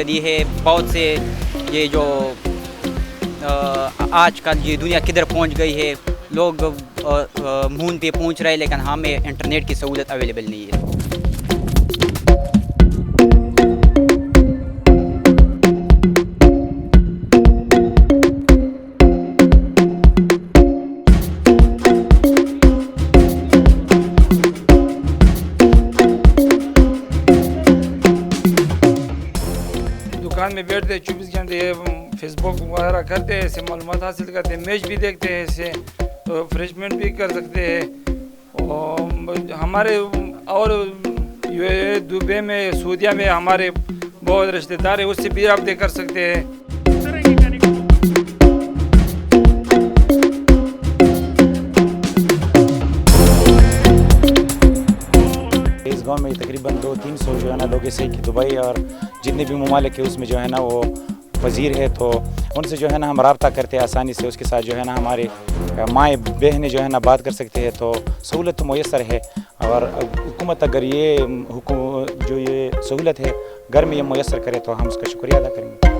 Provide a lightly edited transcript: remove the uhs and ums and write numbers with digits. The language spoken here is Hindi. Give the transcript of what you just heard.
सहूलत दी है। बहुत से ये जो आजकल ये दुनिया किधर पहुंच गई है, लोग मून पे पहुंच रहे हैं, लेकिन हमें इंटरनेट की सहूलत अवेलेबल नहीं है। दुकान में बैठते 24 घंटे फेसबुक वगैरह करते हैं, इससे मालूमात हासिल करते हैं, मैच भी देखते हैं, इससे तो रिफ्रेशमेंट भी कर सकते हैं। और हमारे और यूएई, दुबई में, सऊदीया में हमारे बहुत रिश्तेदार हैं, उससे भी आप कर सकते हैं। इस गांव में तकरीबन 200-300 जो है ना लोग ऐसे कि दुबई और जितने भी ममालिक है उसमें जो है ना वो वज़ीर है, तो उनसे जो है ना हम रब्ता करते हैं आसानी से। उसके साथ जो है ना हमारे माएँ बहनें जो है ना बात कर सकते हैं, तो सहूलत तो मैसर है। और हुकूमत अगर ये सहूलत है घर में ये मैसर करे तो हम उसका शुक्रिया अदा करेंगे।